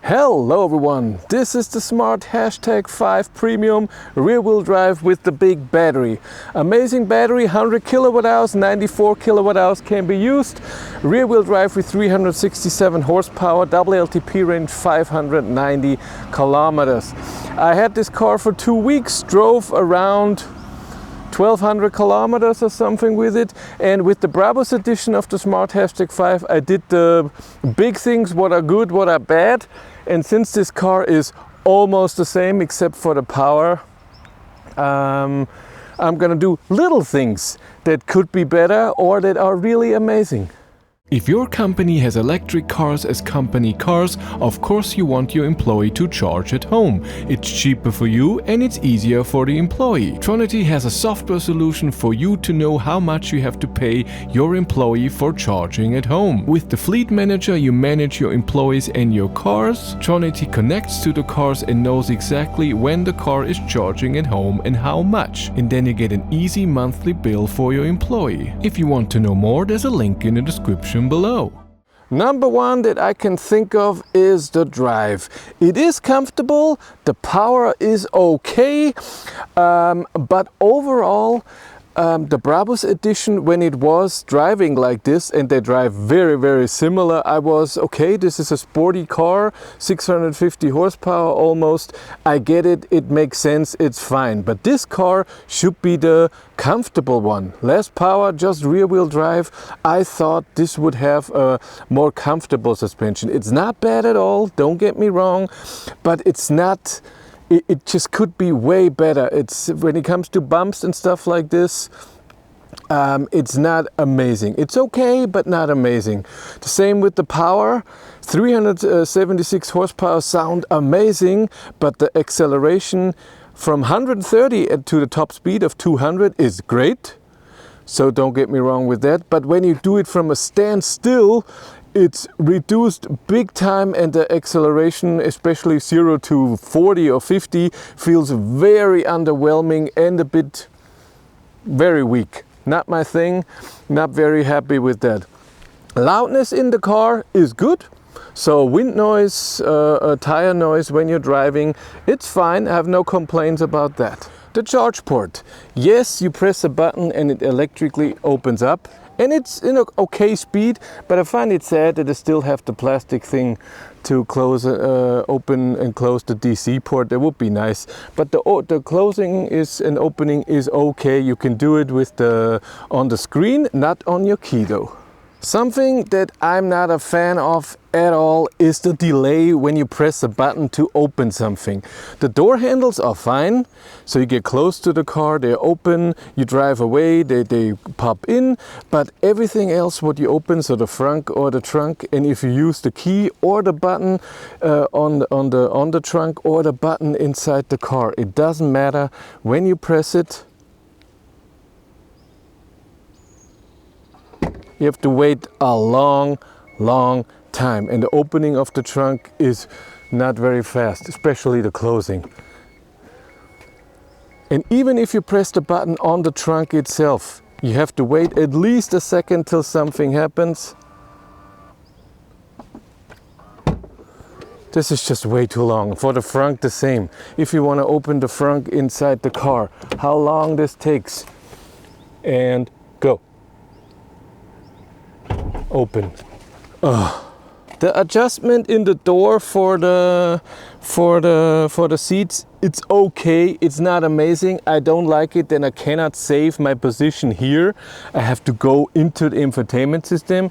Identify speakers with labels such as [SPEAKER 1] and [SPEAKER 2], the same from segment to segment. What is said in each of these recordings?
[SPEAKER 1] Hello everyone, this is the smart #5 Premium rear-wheel drive with the big battery. Amazing battery, 100 kilowatt hours, 94 kilowatt hours can be used. Rear-wheel drive with 367 horsepower, double LTP range 590 kilometers. I had this car for 2 weeks, drove around 1200 kilometers or something with it, and with the Brabus edition of the smart #5 I did the big things, what are good, what are bad. And since this car is almost the same except for the power, I'm gonna do little things that could be better or that are really amazing.
[SPEAKER 2] If your company has electric cars as company cars, of course you want your employee to charge at home. It's cheaper for you and it's easier for the employee. Tronity has a software solution for you to know how much you have to pay your employee for charging at home. With the Fleet Manager you manage your employees and your cars. Tronity connects to the cars and knows exactly when the car is charging at home and how much. And then you get an easy monthly bill for your employee. If you want to know more, there's a link in the description below.
[SPEAKER 1] Number one that I can think of is the drive. It is comfortable, the power is okay, but overall the Brabus edition, when it was driving like this, and they drive very similar, I was okay, this is a sporty car, 650 horsepower almost, I get it, it makes sense, it's fine. But this car should be the comfortable one. Less power, just rear wheel drive. I thought this would have a more comfortable suspension. It's not bad at all, don't get me wrong, but it's not, it just could be way better. It's when it comes to bumps and stuff like this, it's not amazing. It's okay, but not amazing. The same with the power. 376 horsepower sound amazing, but the acceleration from 130 to the top speed of 200 is great. So don't get me wrong with that. But when you do it from a standstill, it's reduced big time, and the acceleration, especially 0 to 40 or 50, feels very underwhelming and a bit very weak. Not my thing, not very happy with that. Loudness in the car is good. So wind noise, tire noise when you're driving, it's fine. I have no complaints about that. The charge port. Yes, you press a button and it electrically opens up. And it's in an okay speed, but I find it sad that they still have the plastic thing to close, open and close the DC port. That would be nice. But the closing is and opening is okay. You can do it with on the screen, not on your key though. Something that I'm not a fan of at all is the delay when you press a button to open something. The door handles are fine, so you get close to the car, they're open, you drive away, they pop in, but everything else what you open, so the frunk or the trunk, and if you use the key or the button on the trunk or the button inside the car, it doesn't matter when you press it. You have to wait a long time, and the opening of the trunk is not very fast, especially the closing. And even if you press the button on the trunk itself, you have to wait at least a second till something happens. This is just way too long. For the frunk, the same. If you want to open the frunk inside the car, how long this takes. And go. Open. The adjustment in the door for the seats, it's okay. It's not amazing. I don't like it. Then I cannot save my position here. I have to go into the infotainment system.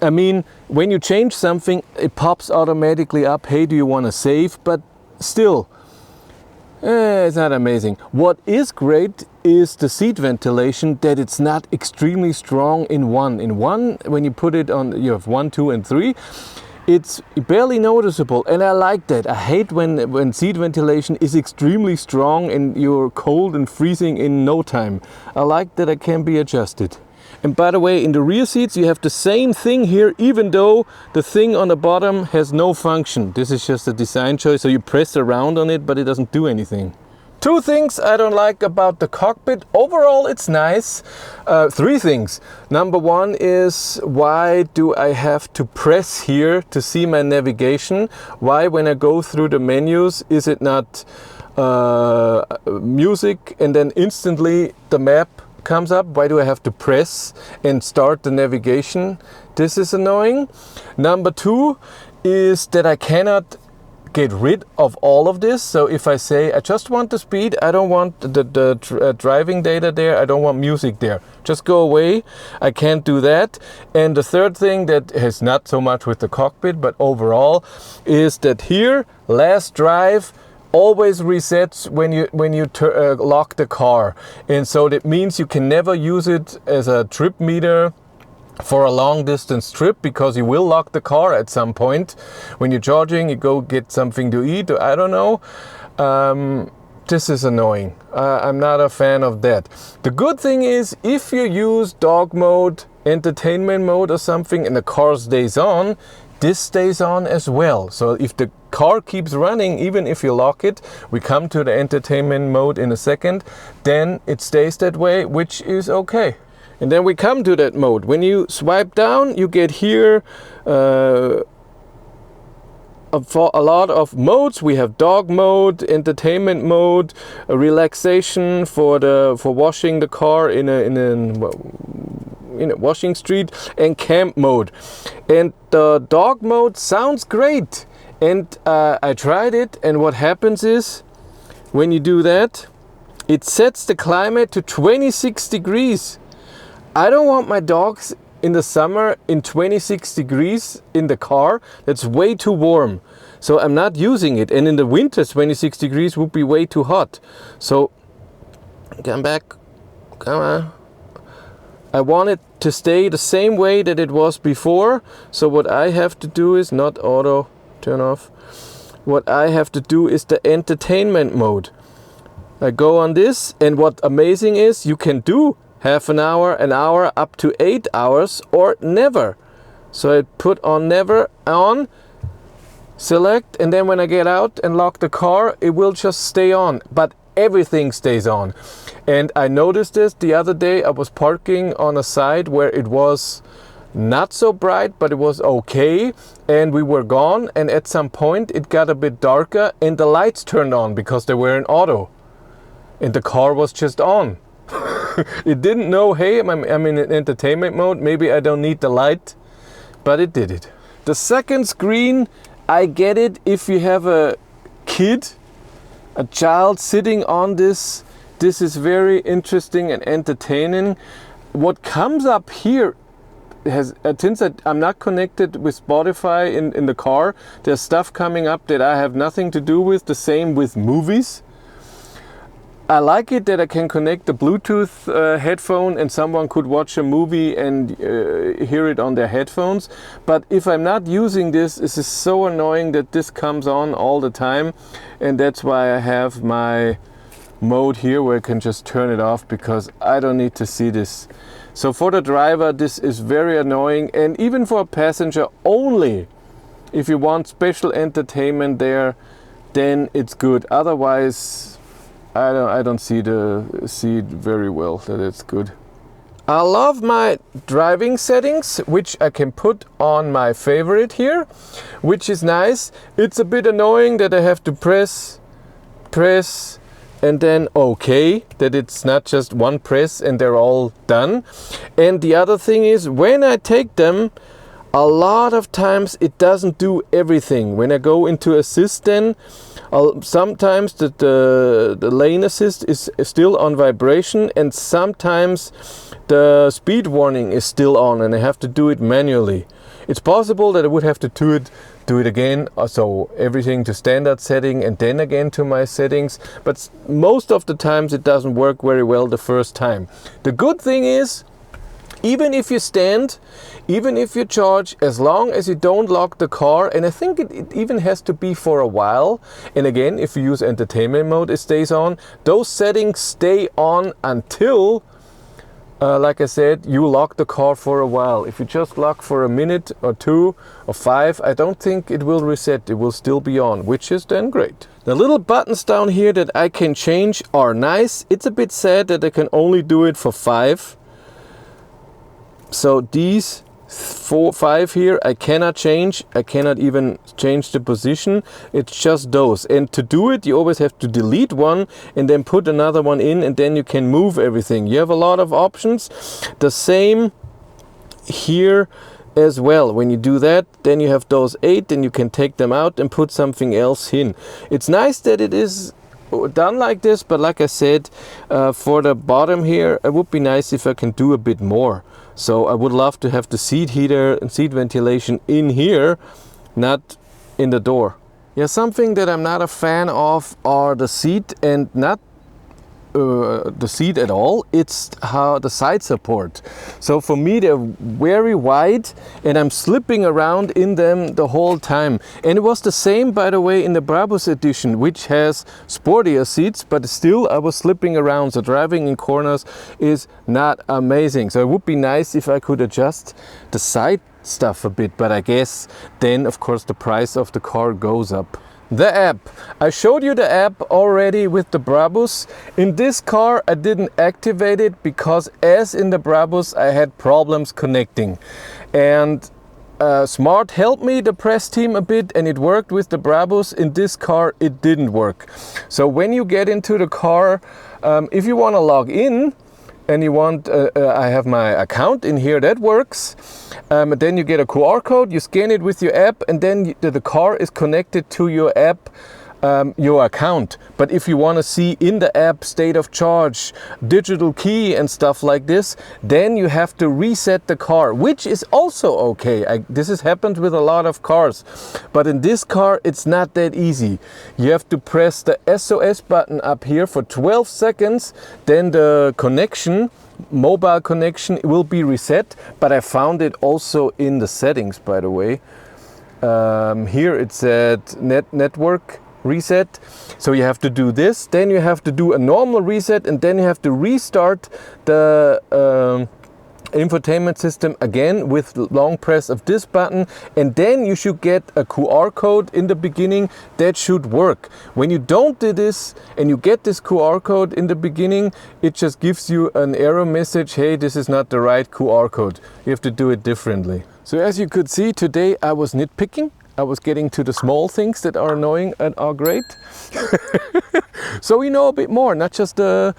[SPEAKER 1] I mean, when you change something, it pops automatically up. Hey, do you want to save? But still, it's not amazing. What is great is the seat ventilation, that it's not extremely strong in one. In one, when you put it on, you have 1, 2 and 3, it's barely noticeable, and I like that. I hate when seat ventilation is extremely strong and you're cold and freezing in no time. I like that it can be adjusted. And by the way, in the rear seats you have the same thing here, even though the thing on the bottom has no function. This is just a design choice, so you press around on it, but it doesn't do anything. Two things I don't like about the cockpit. Overall, it's nice. Three things. Number one is, why do I have to press here to see my navigation? Why, when I go through the menus, is it not music and then instantly the map comes up? Why do I have to press and start the navigation? This is annoying. Number two is that I cannot get rid of all of this. So if I say I just want the speed, I don't want the driving data there, I don't want music there, just go away, I can't do that. And the third thing that has not so much with the cockpit but overall is that here last drive always resets when you lock the car, and so that means you can never use it as a trip meter for a long distance trip, because you will lock the car at some point. When you're charging, you go get something to eat, or I don't know. This is annoying. I'm not a fan of that. The good thing is, if you use dog mode, entertainment mode or something, and the car stays on, this stays on as well. So if the car keeps running, even if you lock it, we come to the entertainment mode in a second, then it stays that way, which is okay. And then we come to that mode. When you swipe down, you get here for a lot of modes. We have dog mode, entertainment mode, a relaxation for washing the car in a washing street, and camp mode. And the dog mode sounds great. And I tried it, and what happens is, when you do that, it sets the climate to 26 degrees. I don't want my dogs in the summer in 26 degrees in the car. That's way too warm. So I'm not using it. And in the winter, 26 degrees would be way too hot. So come back, come on. I want it to stay the same way that it was before. So what I have to do is not auto, turn off. What I have to do is the entertainment mode. I go on this, and what amazing is, you can do half an hour, up to 8 hours, or never. So I put on never on, select, and then when I get out and lock the car, it will just stay on, but everything stays on. And I noticed this the other day. I was parking on a side where it was not so bright, but it was okay, and we were gone, and at some point it got a bit darker and the lights turned on because they were in auto and the car was just on. It didn't know, hey, I'm in entertainment mode, maybe I don't need the light, but it did it. The second screen, I get it if you have a kid, a child sitting on this. This is very interesting and entertaining. What comes up here has, since I'm not connected with Spotify in the car, there's stuff coming up that I have nothing to do with. The same with movies. I like it that I can connect the Bluetooth headphone and someone could watch a movie and hear it on their headphones. But if I'm not using this, this is so annoying that this comes on all the time. And that's why I have my mode here where I can just turn it off, because I don't need to see this. So for the driver, this is very annoying, and even for a passenger only. If you want special entertainment there, then it's good. Otherwise, I don't see it very well that it's good. I love my driving settings, which I can put on my favorite here, which is nice. It's a bit annoying that I have to press, and then okay, that it's not just one press and they're all done. And the other thing is, when I take them, a lot of times it doesn't do everything. When I go into assist, then sometimes the lane assist is still on vibration, and sometimes the speed warning is still on and I have to do it manually. It's possible that I would have to do it again, so everything to standard setting and then again to my settings, but most of the times it doesn't work very well the first time. The good thing is, even if you stand, even if you charge, as long as you don't lock the car, and I think it even has to be for a while, and again, if you use entertainment mode, it stays on, those settings stay on until like I said, you lock the car for a while. If you just lock for a minute or 2 or 5, I don't think it will reset. It will still be on, which is then great. The little buttons down here that I can change are nice. It's a bit sad that I can only do it for 5. So these 5 here I cannot change. I cannot even change the position. It's just those, and to do it you always have to delete one and then put another one in, and then you can move everything. You have a lot of options. The same here as well. When you do that, then you have those 8, then you can take them out and put something else in. It's nice that it is done like this, but like I said, for the bottom here, it would be nice if I can do a bit more. So I would love to have the seat heater and seat ventilation in here, not in the door. Yeah, something that I'm not a fan of are the seat, and not the seat at all. It's how the side support. So for me they're very wide and I'm slipping around in them the whole time. And it was the same, by the way, in the Brabus edition, which has sportier seats, but still I was slipping around. So driving in corners is not amazing. So it would be nice if I could adjust the side stuff a bit, but I guess then of course the price of the car goes up. The app. I showed you the app already with the Brabus. In this car I didn't activate it because, as in the Brabus, I had problems connecting. And Smart helped me, the press team, a bit, and it worked with the Brabus. In this car it didn't work. So when you get into the car, if you want to log in and you want, I have my account in here, that works. Then you get a QR code, you scan it with your app, and then the car is connected to your app, your account. But if you want to see in the app state of charge, digital key and stuff like this, then you have to reset the car, which is also okay. This has happened with a lot of cars, but in this car it's not that easy. You have to press the SOS button up here for 12 seconds, then the connection, mobile connection, will be reset. But I found it also in the settings, by the way. Here it said network reset. So you have to do this, then you have to do a normal reset, and then you have to restart the infotainment system again with long press of this button, and then you should get a QR code in the beginning. That should work. When you don't do this and you get this QR code in the beginning, it just gives you an error message, hey, this is not the right QR code. You have to do it differently. So as you could see, today I was nitpicking. I was getting to the small things that are annoying and are great. So we know a bit more, not just the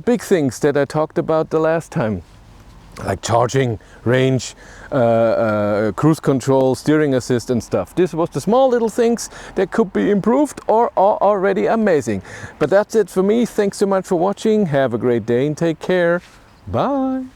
[SPEAKER 1] big things that I talked about the last time, like charging, range, cruise control, steering assist and stuff. This was the small little things that could be improved or are already amazing. But that's it for me. Thanks so much for watching. Have a great day and take care. Bye.